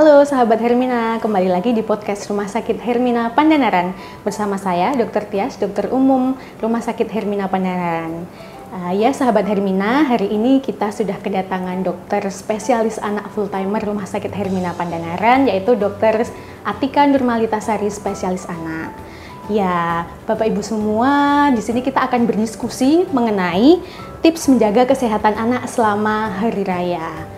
Halo sahabat Hermina, kembali lagi di podcast Rumah Sakit Hermina Pandanaran bersama saya Dr. Tias, dokter umum Rumah Sakit Hermina Pandanaran. Ya sahabat Hermina, hari ini kita sudah kedatangan dokter spesialis anak full timer Rumah Sakit Hermina Pandanaran, yaitu Dr. Atika Nurmalitasari, spesialis anak. Ya, Bapak Ibu semua, di sini kita akan berdiskusi mengenai tips menjaga kesehatan anak selama hari raya.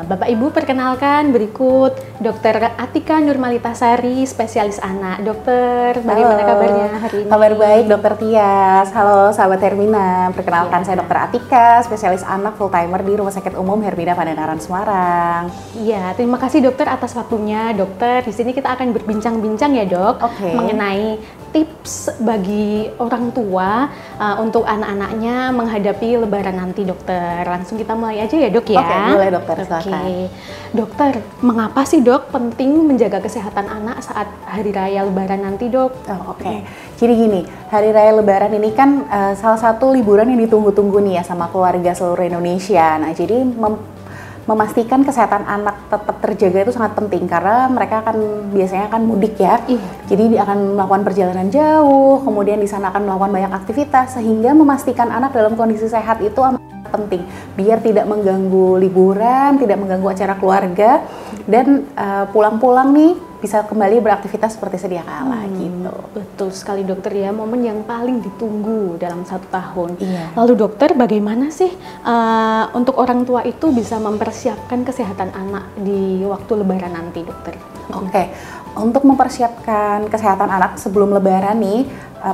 Bapak Ibu, perkenalkan berikut Dr. Atika Nurmalitasari, spesialis anak. Dokter, bagaimana kabarnya hari ini? Kabar baik, Dokter Tias. Halo sahabat Hermina, perkenalkan saya Dr. Atika, spesialis anak full timer di Rumah Sakit Umum Hermina Pandanaran Semarang. Iya, terima kasih dokter atas waktunya. Dokter, di sini kita akan berbincang-bincang ya dok, mengenai tips bagi orang tua untuk anak-anaknya menghadapi Lebaran nanti, dokter. Langsung kita mulai aja ya dok ya. Oke, boleh dokter, silakan. Dokter, mengapa sih dok penting menjaga kesehatan anak saat hari raya Lebaran nanti dok? Jadi gini, hari raya Lebaran ini kan salah satu liburan yang ditunggu-tunggu nih ya sama keluarga seluruh Indonesia. Nah, jadi memastikan kesehatan anak tetap terjaga itu sangat penting karena mereka biasanya akan mudik ya. Jadi dia akan melakukan perjalanan jauh, kemudian di sana akan melakukan banyak aktivitas, sehingga memastikan anak dalam kondisi sehat itu amat penting biar tidak mengganggu liburan, tidak mengganggu acara keluarga, dan pulang-pulang nih bisa kembali beraktivitas seperti sedia kala gitu. Betul sekali dokter ya, momen yang paling ditunggu dalam 1 tahun. Iya. Lalu dokter, bagaimana sih untuk orang tua itu bisa mempersiapkan kesehatan anak di waktu Lebaran nanti dokter? Untuk mempersiapkan kesehatan anak sebelum Lebaran nih,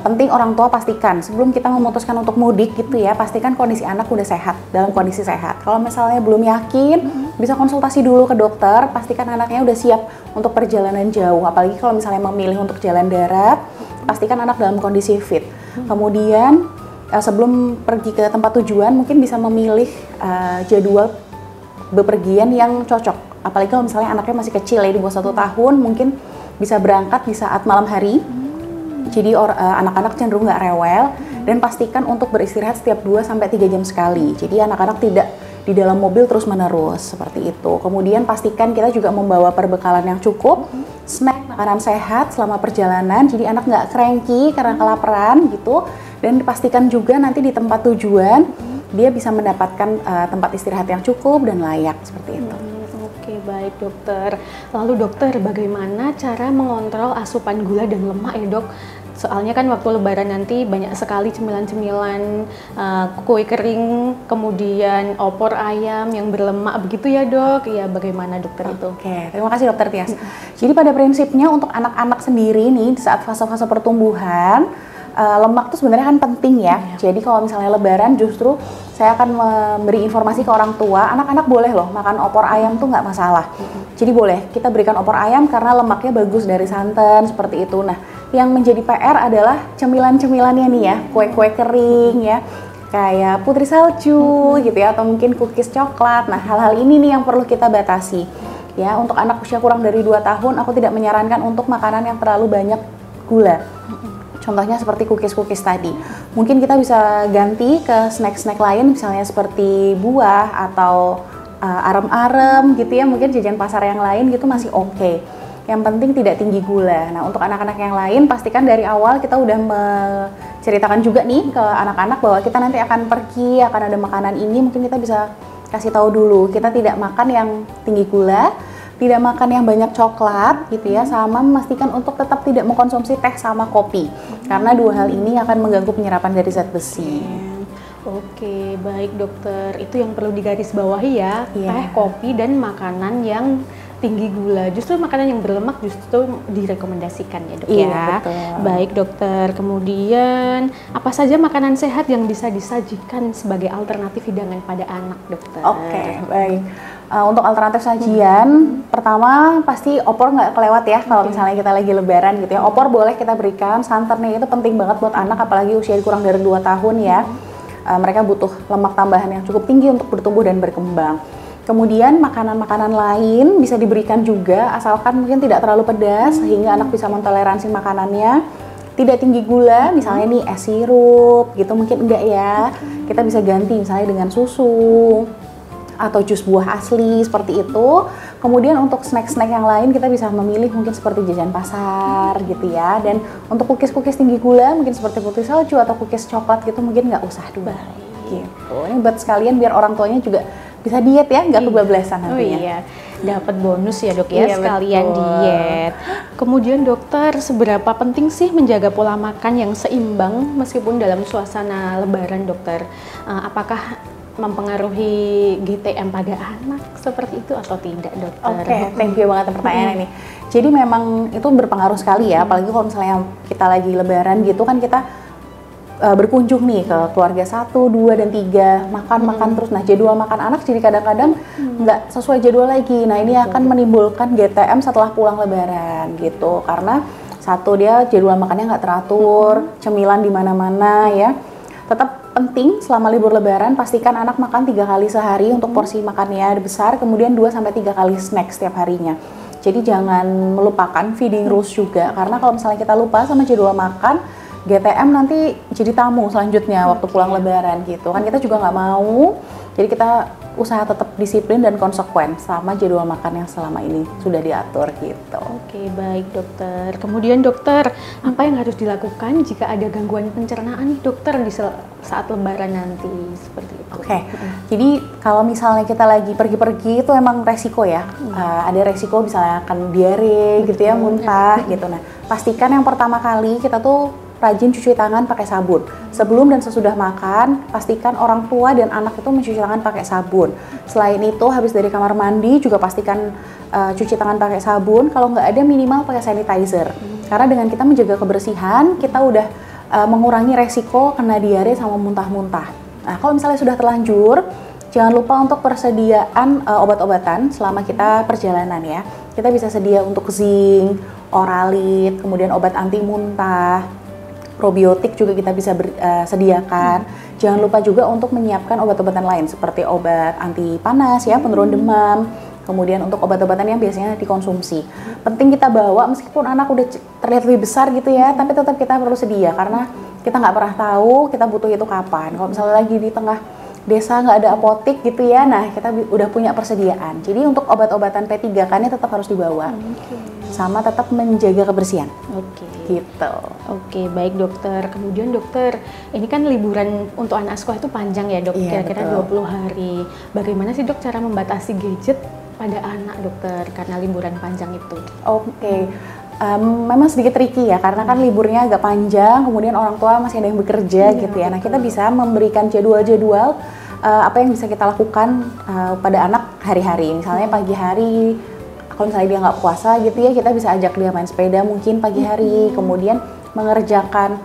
penting orang tua pastikan sebelum kita memutuskan untuk mudik gitu ya, pastikan kondisi anak udah sehat, dalam kondisi sehat. Kalau misalnya belum yakin, bisa konsultasi dulu ke dokter, pastikan anaknya udah siap untuk perjalanan jauh. Apalagi kalau misalnya memilih untuk jalan darat, pastikan anak dalam kondisi fit. Kemudian sebelum pergi ke tempat tujuan, mungkin bisa memilih jadwal bepergian yang cocok. Apalagi kalau misalnya anaknya masih kecil ya, di bawah 1 tahun, mungkin bisa berangkat di saat malam hari. Jadi anak-anak cenderung nggak rewel, dan pastikan untuk beristirahat setiap 2-3 jam sekali. Jadi anak-anak tidak di dalam mobil terus-menerus seperti itu. Kemudian pastikan kita juga membawa perbekalan yang cukup, snack, makanan sehat selama perjalanan. Jadi anak nggak cranky karena kelaparan gitu. Dan pastikan juga nanti di tempat tujuan dia bisa mendapatkan tempat istirahat yang cukup dan layak seperti itu. Oke, baik dokter. Lalu dokter, bagaimana cara mengontrol asupan gula dan lemak ya dok? Soalnya kan waktu Lebaran nanti banyak sekali cemilan-cemilan, kue kering, kemudian opor ayam yang berlemak begitu ya dok? Ya, bagaimana dokter itu? Terima kasih dokter Tias. Jadi pada prinsipnya untuk anak-anak sendiri nih saat fase-fase pertumbuhan, lemak itu sebenarnya kan penting ya. Jadi kalau misalnya Lebaran justru saya akan memberi informasi ke orang tua, anak-anak boleh loh makan opor ayam tuh nggak masalah. Jadi boleh kita berikan opor ayam karena lemaknya bagus dari santan seperti itu. Nah, yang menjadi PR adalah cemilan-cemilannya nih ya, kue-kue kering ya, kayak putri salju gitu ya, atau mungkin cookies coklat. Nah, hal-hal ini nih yang perlu kita batasi. Ya, untuk anak usia kurang dari 2 tahun, aku tidak menyarankan untuk makanan yang terlalu banyak gula. Contohnya seperti cookies-cookies tadi. Mungkin kita bisa ganti ke snack-snack lain, misalnya seperti buah atau arem-arem gitu ya, mungkin jajan pasar yang lain gitu masih oke. Yang penting tidak tinggi gula. Nah, untuk anak-anak yang lain, pastikan dari awal kita udah menceritakan juga nih ke anak-anak bahwa kita nanti akan pergi, akan ada makanan ini, mungkin kita bisa kasih tahu dulu. Kita tidak makan yang tinggi gula, tidak makan yang banyak coklat gitu ya, sama memastikan untuk tetap tidak mengkonsumsi teh sama kopi. Karena 2 hal ini akan mengganggu penyerapan dari zat besi. Oke, baik dokter. Itu yang perlu digarisbawahi ya, teh, kopi, dan makanan yang tinggi gula. Justru makanan yang berlemak justru direkomendasikan ya dok ya. Betul. Baik dokter. Kemudian apa saja makanan sehat yang bisa disajikan sebagai alternatif hidangan pada anak dokter? Baik. Untuk alternatif sajian, pertama pasti opor nggak kelewat ya kalau misalnya kita lagi Lebaran gitu ya. Opor boleh kita berikan, santannya itu penting banget buat anak, apalagi usia kurang dari 2 tahun ya. Mereka butuh lemak tambahan yang cukup tinggi untuk bertumbuh dan berkembang. Kemudian makanan-makanan lain bisa diberikan juga, asalkan mungkin tidak terlalu pedas sehingga anak bisa mentoleransi makanannya. Tidak tinggi gula, misalnya nih es sirup gitu mungkin enggak ya. Kita bisa ganti misalnya dengan susu. atau jus buah asli seperti itu. Kemudian untuk snack-snack yang lain kita bisa memilih mungkin seperti jajan pasar gitu ya. Dan untuk cookies-cookies tinggi gula mungkin seperti cookies salju atau cookies coklat gitu mungkin nggak usah dulu. Gitu. Ini buat sekalian biar orang tuanya juga bisa diet ya, nggak kebablasan nantinya. Oh iya, dapat bonus ya dok ya, Iya, sekalian betul. diet. Kemudian dokter, seberapa penting sih menjaga pola makan yang seimbang meskipun dalam suasana lebaran dokter? Apakah mempengaruhi GTM pada anak seperti itu atau tidak dokter? Oke, thank you banget pertanyaannya nih. Jadi memang itu berpengaruh sekali ya, apalagi kalau misalnya kita lagi lebaran gitu kan kita berkunjung nih ke keluarga 1, 2, dan 3, makan terus. Nah jadwal makan anak jadi kadang-kadang nggak sesuai jadwal lagi. Nah ini akan menimbulkan GTM setelah pulang lebaran gitu, karena satu dia jadwal makannya nggak teratur, cemilan di mana-mana ya. Tetap penting selama libur lebaran pastikan anak makan 3 kali sehari untuk porsi makannya besar, kemudian 2-3 kali snack setiap harinya. Jadi jangan melupakan feeding rules juga, karena kalau misalnya kita lupa sama jadwal makan, GTM nanti jadi tamu selanjutnya waktu pulang lebaran gitu kan, kita juga nggak mau. Jadi kita usaha tetap disiplin dan konsekuen sama jadwal makan yang selama ini sudah diatur gitu. Oke, baik dokter. Kemudian dokter, apa yang harus dilakukan jika ada gangguan pencernaan nih dokter di saat lebaran nanti seperti itu? Oke, jadi kalau misalnya kita lagi pergi-pergi itu emang resiko ya. Ada resiko misalnya akan diare gitu ya, muntah gitu. Nah, pastikan yang pertama kali kita tuh rajin cuci tangan pakai sabun. Sebelum dan sesudah makan, pastikan orang tua dan anak itu mencuci tangan pakai sabun. Selain itu, habis dari kamar mandi juga pastikan cuci tangan pakai sabun. Kalau nggak ada, minimal pakai sanitizer. Karena dengan kita menjaga kebersihan, kita udah mengurangi resiko kena diare sama muntah-muntah. Nah, kalau misalnya sudah terlanjur, jangan lupa untuk persediaan obat-obatan selama kita perjalanan ya. Kita bisa sedia untuk zinc, Oralit, kemudian obat anti muntah, probiotik juga kita bisa sediakan. Jangan lupa juga untuk menyiapkan obat-obatan lain seperti obat anti panas ya, penurun demam. Kemudian untuk obat-obatan yang biasanya dikonsumsi. Penting kita bawa meskipun anak udah terlihat lebih besar gitu ya, tapi tetap kita perlu sedia karena kita nggak pernah tahu kita butuh itu kapan. Kalau misalnya lagi di tengah desa nggak ada apotik gitu ya, nah kita udah punya persediaan. Jadi untuk obat-obatan P3K-nya tetap harus dibawa. Sama tetap menjaga kebersihan. Gitu. Oke, baik dokter. Kemudian dokter, ini kan liburan untuk anak sekolah itu panjang ya dok, kira-kira 20 hari. Bagaimana sih dok cara membatasi gadget pada anak dokter karena liburan panjang itu? Memang sedikit tricky ya, karena kan liburnya agak panjang, kemudian orang tua masih ada yang bekerja gitu ya. Nah kita bisa memberikan jadwal-jadwal apa yang bisa kita lakukan pada anak hari-hari. Misalnya pagi hari, kalau misalnya dia nggak puasa gitu ya, kita bisa ajak dia main sepeda mungkin pagi hari, kemudian mengerjakan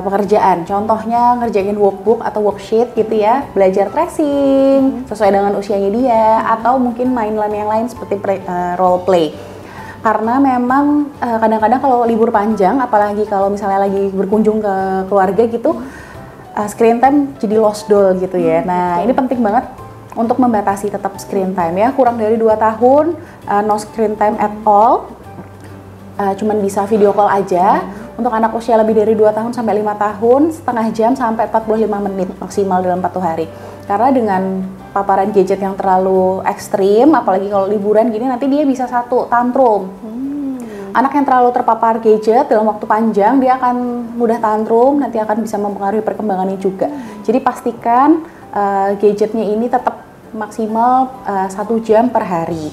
pekerjaan, contohnya ngerjain workbook atau worksheet gitu ya, belajar tracing sesuai dengan usianya dia, atau mungkin mainan yang lain seperti role play. Karena memang kadang-kadang kalau libur panjang, apalagi kalau misalnya lagi berkunjung ke keluarga gitu, screen time jadi lost doll gitu ya. Nah ini penting banget untuk membatasi tetap screen time ya, kurang dari 2 tahun no screen time at all, cuman bisa video call aja. Untuk anak usia lebih dari 2 tahun sampai 5 tahun, setengah jam sampai 45 menit maksimal dalam 1 hari. Karena dengan paparan gadget yang terlalu ekstrim, apalagi kalau liburan gini, nanti dia bisa tantrum. Anak yang terlalu terpapar gadget dalam waktu panjang, dia akan mudah tantrum, nanti akan bisa mempengaruhi perkembangannya juga. Jadi pastikan gadgetnya ini tetap maksimal 1 jam per hari.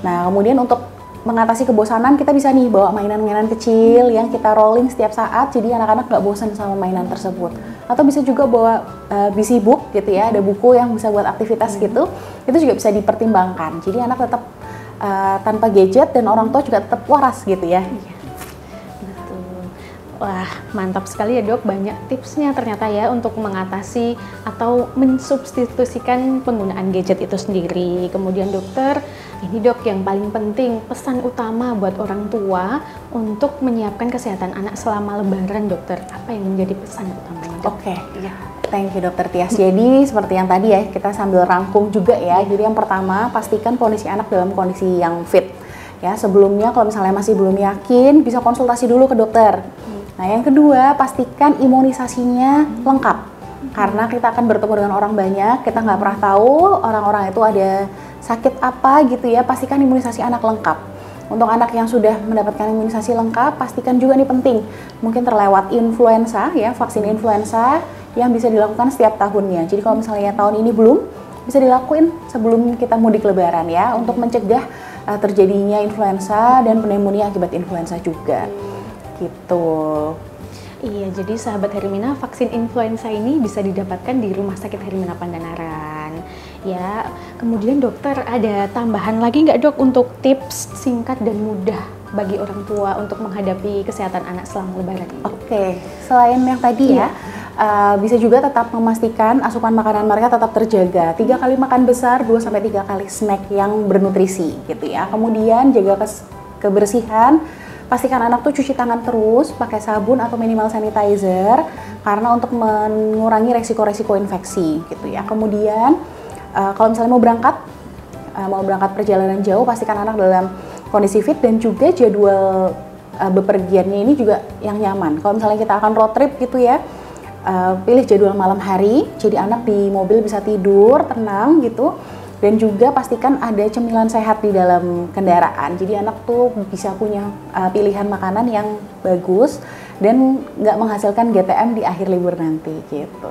Nah, kemudian untuk mengatasi kebosanan, kita bisa nih bawa mainan-mainan kecil yang kita rolling setiap saat, jadi anak-anak nggak bosan sama mainan tersebut. Atau bisa juga bawa busy book gitu ya, ada buku yang bisa buat aktivitas gitu, itu juga bisa dipertimbangkan. Jadi anak tetap tanpa gadget dan orang tua juga tetap waras gitu ya. Wah, mantap sekali ya dok, banyak tipsnya ternyata ya untuk mengatasi atau mensubstitusikan penggunaan gadget itu sendiri. Kemudian dokter, ini dok yang paling penting, pesan utama buat orang tua untuk menyiapkan kesehatan anak selama lebaran dokter, apa yang menjadi pesan utamanya dok? Oke, thank you dokter Tias. Jadi seperti yang tadi ya, kita sambil rangkum juga ya. Jadi yang pertama, pastikan kondisi anak dalam kondisi yang fit. Ya, sebelumnya kalau misalnya masih belum yakin, bisa konsultasi dulu ke dokter. Nah, yang kedua, pastikan imunisasinya lengkap. Karena kita akan bertemu dengan orang banyak, kita nggak pernah tahu orang-orang itu ada sakit apa gitu ya. Pastikan imunisasi anak lengkap. Untuk anak yang sudah mendapatkan imunisasi lengkap, pastikan juga nih penting, mungkin terlewat influenza ya, vaksin influenza yang bisa dilakukan setiap tahunnya. Jadi kalau misalnya tahun ini belum, bisa dilakuin sebelum kita mudik lebaran ya, untuk mencegah terjadinya influenza dan pneumonia akibat influenza juga. Gitu. Iya, jadi sahabat Hermina, vaksin influenza ini bisa didapatkan di Rumah Sakit Hermina Pandanaran. Ya, kemudian dokter ada tambahan lagi nggak dok untuk tips singkat dan mudah bagi orang tua untuk menghadapi kesehatan anak selama lebaran ini? Oke, selain yang tadi ya, bisa juga tetap memastikan asupan makanan mereka tetap terjaga. 3 kali makan besar, 2-3 kali snack yang bernutrisi gitu ya. Kemudian jaga kebersihan. Pastikan anak tuh cuci tangan terus, pakai sabun atau minimal sanitizer, karena untuk mengurangi resiko-resiko infeksi gitu ya. Kemudian kalau misalnya mau berangkat perjalanan jauh, pastikan anak dalam kondisi fit dan juga jadwal bepergiannya ini juga yang nyaman. Kalau misalnya kita akan road trip gitu ya, pilih jadwal malam hari, jadi anak di mobil bisa tidur tenang gitu. Dan juga pastikan ada cemilan sehat di dalam kendaraan. Jadi anak tuh bisa punya pilihan makanan yang bagus dan nggak menghasilkan GTM di akhir libur nanti gitu.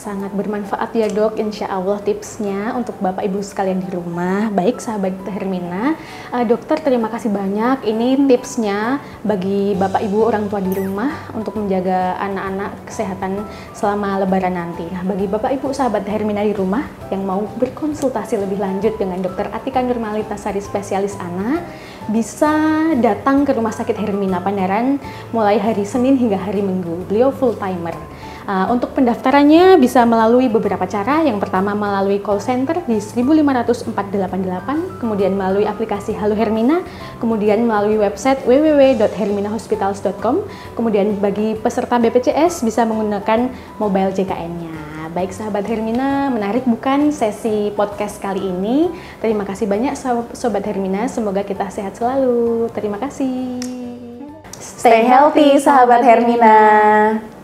Sangat bermanfaat ya dok, insya Allah tipsnya untuk Bapak Ibu sekalian di rumah. Baik sahabat Hermina, dokter terima kasih banyak. Ini tipsnya bagi Bapak Ibu orang tua di rumah untuk menjaga anak-anak kesehatan selama lebaran nanti. Nah, bagi Bapak Ibu sahabat Hermina di rumah yang mau berkonsultasi lebih lanjut dengan dokter Atika Nurmalitasari spesialis anak, bisa datang ke Rumah Sakit Hermina Pandanaran mulai hari Senin hingga hari Minggu. Beliau full timer. Untuk pendaftarannya bisa melalui beberapa cara. Yang pertama melalui call center di 15488, kemudian melalui aplikasi Halo Hermina, kemudian melalui website www.herminahospitals.com, kemudian bagi peserta BPJS bisa menggunakan mobile JKN-nya. Baik sahabat Hermina, menarik bukan sesi podcast kali ini? Terima kasih banyak Sobat Hermina, semoga kita sehat selalu. Terima kasih. Stay healthy sahabat Hermina.